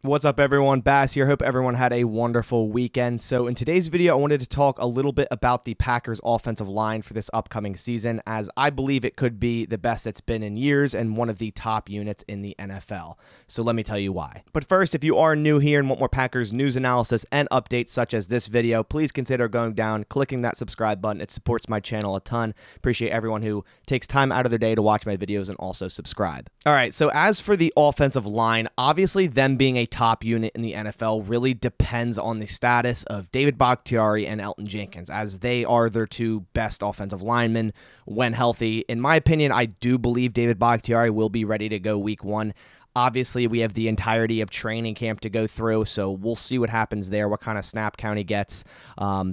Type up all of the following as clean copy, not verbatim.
What's up, everyone? Bass here. Hope everyone had a wonderful weekend. So in today's video, I wanted to talk a little bit about the Packers offensive line for this upcoming season, as I believe it could be the best it's been in years and one of the top units in the NFL. So let me tell you why. But first, if you are new here and want more Packers news analysis and updates such as this video, please consider going down, clicking that subscribe button. It supports my channel a ton. Appreciate everyone who takes time out of their day to watch my videos and also subscribe. All right, so as for the offensive line, obviously them being a top unit in the NFL really depends on the status of David Bakhtiari and Elton Jenkins, as they are their two best offensive linemen when healthy. In my opinion, I do believe David Bakhtiari will be ready to go week one. Obviously, we have the entirety of training camp to go through, so we'll see what happens there, what kind of snap count he gets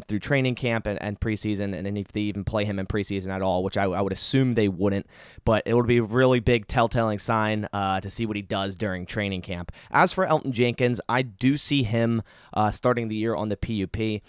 through training camp and preseason, and if they even play him in preseason at all, which I would assume they wouldn't, but it would be a really big telltale sign to see what he does during training camp. As for Elton Jenkins, I do see him starting the year on the PUP.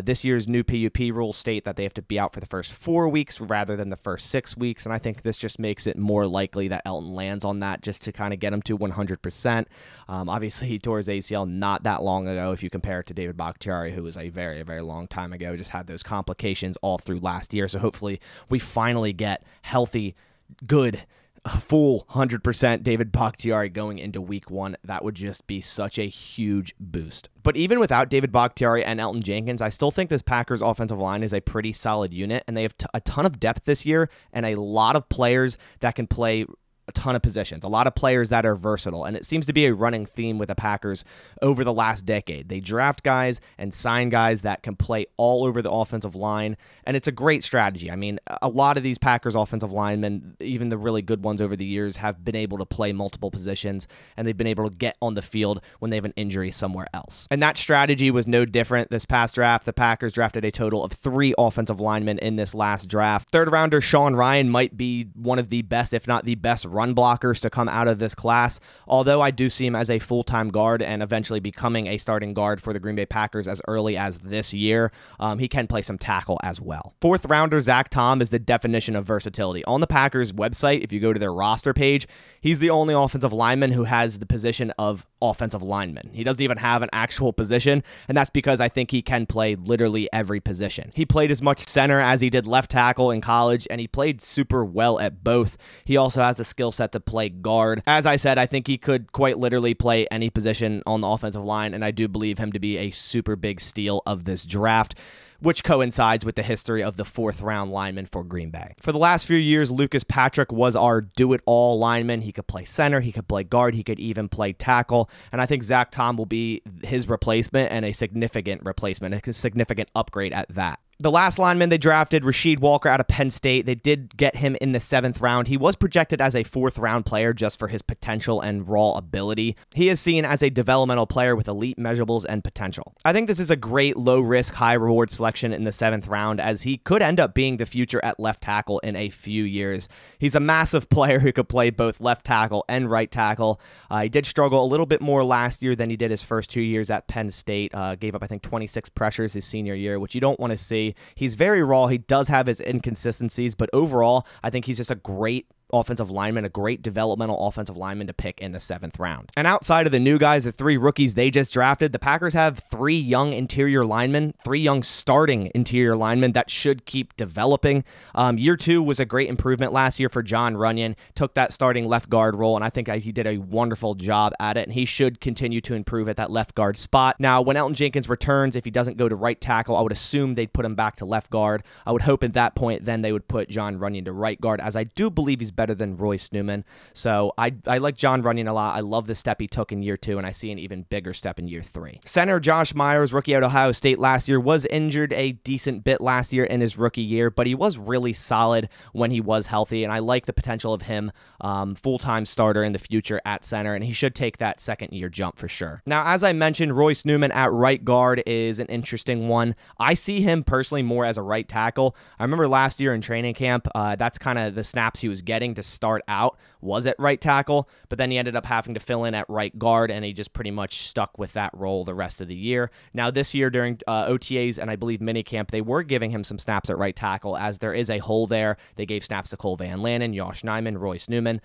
This year's new PUP rules state that they have to be out for the first 4 weeks rather than the first 6 weeks, and I think this just makes it more likely that Elton lands on that just to kind of get him to 100%. Obviously, he tore his ACL not that long ago if you compare it to David Bakhtiari, who was a very, very long time ago, just had those complications all through last year. So hopefully we finally get healthy, good, full 100% David Bakhtiari going into week one. That would just be such a huge boost. But even without David Bakhtiari and Elton Jenkins, I still think this Packers offensive line is a pretty solid unit, and they have a ton of depth this year and a lot of players that can play a ton of positions, a lot of players that are versatile, and it seems to be a running theme with the Packers over the last decade. They draft guys and sign guys that can play all over the offensive line, and it's a great strategy. I mean, a lot of these Packers offensive linemen, even the really good ones over the years, have been able to play multiple positions, and they've been able to get on the field when they have an injury somewhere else. And that strategy was no different this past draft. The Packers drafted a total of 3 offensive linemen in this last draft. Third rounder Sean Rhyan might be one of the best, if not the best, run blockers to come out of this class, although I do see him as a full-time guard and eventually becoming a starting guard for the Green Bay Packers as early as this year. He can play some tackle as well. Fourth rounder Zach Tom is the definition of versatility. On the Packers website, if you go to their roster page, he's the only offensive lineman who has the position of offensive lineman. He doesn't even have an actual position, and that's because I think he can play literally every position. He played as much center as he did left tackle in college, and he played super well at both. He also has the skill set to play guard. As I said, I think he could quite literally play any position on the offensive line, and I do believe him to be a super big steal of this draft, which coincides with the history of the 4th round lineman for Green Bay. For the last few years, Lucas Patrick was our do-it-all lineman. He could play center, he could play guard, he could even play tackle, and I think Zach Tom will be his replacement and a significant replacement, a significant upgrade at that. The last lineman they drafted, Rasheed Walker out of Penn State, they did get him in the 7th round. He was projected as a 4th round player just for his potential and raw ability. He is seen as a developmental player with elite measurables and potential. I think this is a great low-risk, high-reward selection in the 7th round, as he could end up being the future at left tackle in a few years. He's a massive player who could play both left tackle and right tackle. He did struggle a little bit more last year than he did his first 2 years at Penn State. Gave up, I think, 26 pressures his senior year, which you don't want to see. He's very raw. He does have his inconsistencies, but overall, I think he's just a great offensive lineman, a great developmental offensive lineman to pick in the 7th round. And outside of the new guys, the 3 rookies they just drafted, the Packers have 3 young interior linemen, 3 young starting interior linemen that should keep developing. Year 2 was a great improvement last year for Jon Runyan, took that starting left guard role, and I think he did a wonderful job at it, and he should continue to improve at that left guard spot. Now, when Elton Jenkins returns, if he doesn't go to right tackle, I would assume they'd put him back to left guard. I would hope at that point then they would put Jon Runyan to right guard, as I do believe he's better than Royce Newman. So I like Jon Runyan a lot. I love the step he took in year 2, and I see an even bigger step in year 3. Center Josh Myers, rookie at Ohio State last year, was injured a decent bit last year in his rookie year, but he was really solid when he was healthy, and I like the potential of him full-time starter in the future at center, and he should take that second-year jump for sure. Now, as I mentioned, Royce Newman at right guard is an interesting one. I see him personally more as a right tackle. I remember last year in training camp, that's kind of the snaps he was getting to start out was at right tackle, but then he ended up having to fill in at right guard, and he just pretty much stuck with that role the rest of the year. Now, this year during OTAs and I believe minicamp, they were giving him some snaps at right tackle, as there is a hole there. They gave snaps to Cole Van Lanen, Josh Nyman, Royce Newman,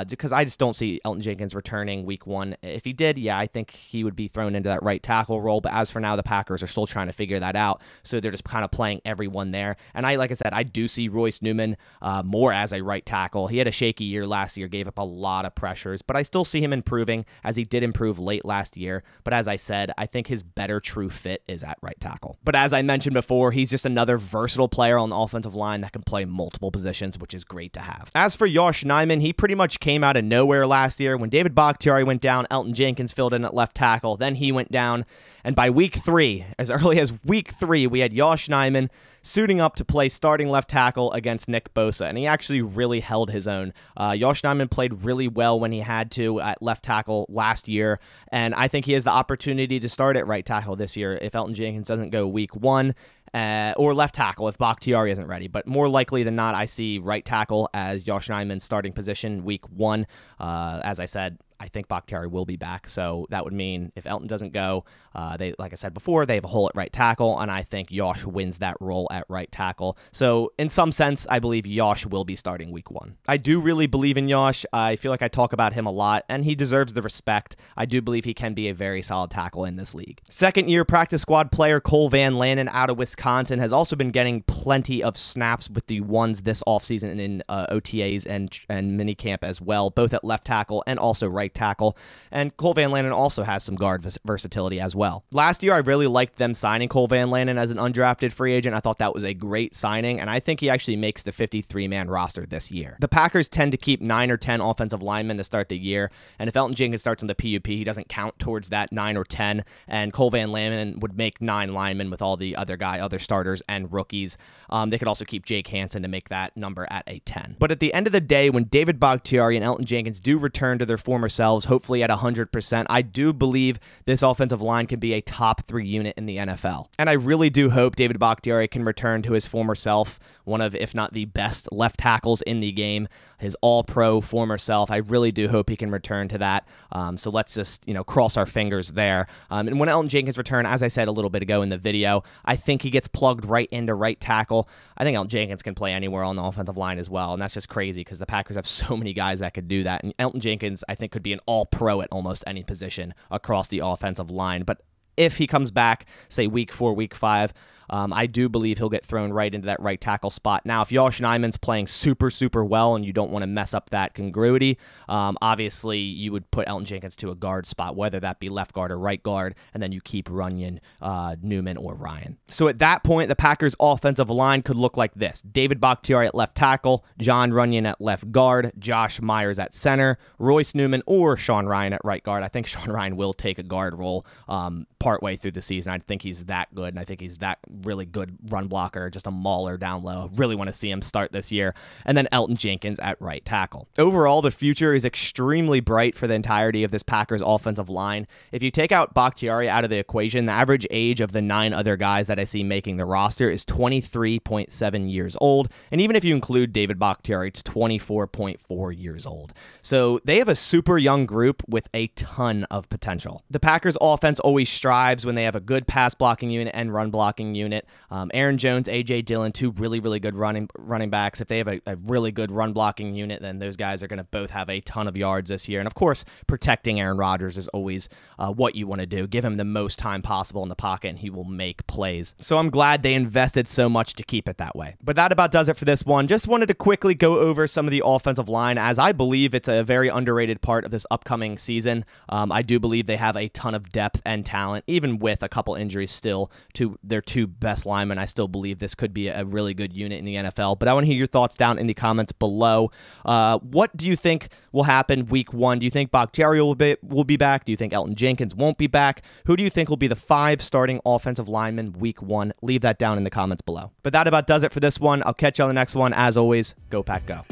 because I just don't see Elton Jenkins returning week 1. If he did, yeah, I think he would be thrown into that right tackle role, but as for now, the Packers are still trying to figure that out, so they're just kind of playing everyone there. And like I said, I do see Royce Newman more as a right tackle. He had a shaky year last year, gave up a lot of pressures, but I still see him improving, as he did improve late last year. But as I said, I think his better true fit is at right tackle. But as I mentioned before, he's just another versatile player on the offensive line that can play multiple positions, which is great to have. As for Josh Nyman, he pretty much came out of nowhere last year. When David Bakhtiari went down, Elton Jenkins filled in at left tackle, then he went down, and by week 3, as early as week 3, we had Josh Nyman suiting up to play starting left tackle against Nick Bosa, and he actually really held his own. Josh Nyman played really well when he had to at left tackle last year, and I think he has the opportunity to start at right tackle this year if Elton Jenkins doesn't go week 1, or left tackle if Bakhtiari isn't ready. But more likely than not, I see right tackle as Josh Nyman's starting position week 1. As I said, I think Bakhtiari will be back, so that would mean if Elton doesn't go, like I said before, they have a hole at right tackle, and I think Josh wins that role at right tackle. So in some sense, I believe Josh will be starting week 1. I do really believe in Josh. I feel like I talk about him a lot, and he deserves the respect. I do believe he can be a very solid tackle in this league. Second-year practice squad player Cole Van Lanen out of Wisconsin has also been getting plenty of snaps with the ones this offseason in OTAs and minicamp as well, both at left tackle and also right tackle. And Cole Van Lanen also has some guard versatility as well. Last year, I really liked them signing Cole Van Lanen as an undrafted free agent. I thought that was a great signing, and I think he actually makes the 53-man roster this year. The Packers tend to keep 9 or 10 offensive linemen to start the year, and if Elton Jenkins starts on the PUP, he doesn't count towards that 9 or 10, and Cole Van Lanen would make 9 linemen with all the other starters and rookies. They could also keep Jake Hansen to make that number at a 10. But at the end of the day, when David Bakhtiari and Elton Jenkins do return to their former selves, hopefully at 100%, I do believe this offensive line can be a top 3 unit in the NFL. And I really do hope David Bakhtiari can return to his former self, one of, if not the best left tackles in the game, his all-pro former self. I really do hope he can return to that. So let's just, cross our fingers there. And when Elton Jenkins return, as I said a little bit ago in the video, I think he gets plugged right into right tackle. I think Elton Jenkins can play anywhere on the offensive line as well, and that's just crazy because the Packers have so many guys that could do that. And Elton Jenkins, I think, could be an all-pro at almost any position across the offensive line. But if he comes back, say week 4, week 5, I do believe he'll get thrown right into that right tackle spot. Now, if Josh Nyman's playing super, super well and you don't want to mess up that congruity, obviously you would put Elton Jenkins to a guard spot, whether that be left guard or right guard, and then you keep Runyon, Newman, or Ryan. So at that point, the Packers' offensive line could look like this. David Bakhtiari at left tackle, John Runyon at left guard, Josh Myers at center, Royce Newman or Sean Ryan at right guard. I think Sean Ryan will take a guard role partway through the season. I think he's that good, and I think he's that really good run blocker, just a mauler down low. Really want to see him start this year. And then Elton Jenkins at right tackle. Overall, the future is extremely bright for the entirety of this Packers offensive line. If you take out Bakhtiari out of the equation, the average age of the 9 other guys that I see making the roster is 23.7 years old. And even if you include David Bakhtiari, it's 24.4 years old. So they have a super young group with a ton of potential. The Packers offense always strives when they have a good pass blocking unit and run blocking unit. Aaron Jones, A.J. Dillon, 2 really, really good running backs. If they have a really good run blocking unit, then those guys are going to both have a ton of yards this year. And of course, protecting Aaron Rodgers is always what you want to do. Give him the most time possible in the pocket, and he will make plays. So I'm glad they invested so much to keep it that way. But that about does it for this one. Just wanted to quickly go over some of the offensive line, as I believe it's a very underrated part of this upcoming season. I do believe they have a ton of depth and talent, even with a couple injuries still to their 2 best linemen. I still believe this could be a really good unit in the NFL, but I want to hear your thoughts down in the comments below. What do you think will happen week 1? Do you think Bakhtiari will be back? Do you think Elton Jenkins won't be back? Who do you think will be the 5 starting offensive linemen week 1? Leave that down in the comments below. But that about does it for this one. I'll catch you on the next one. As always, go Pack Go.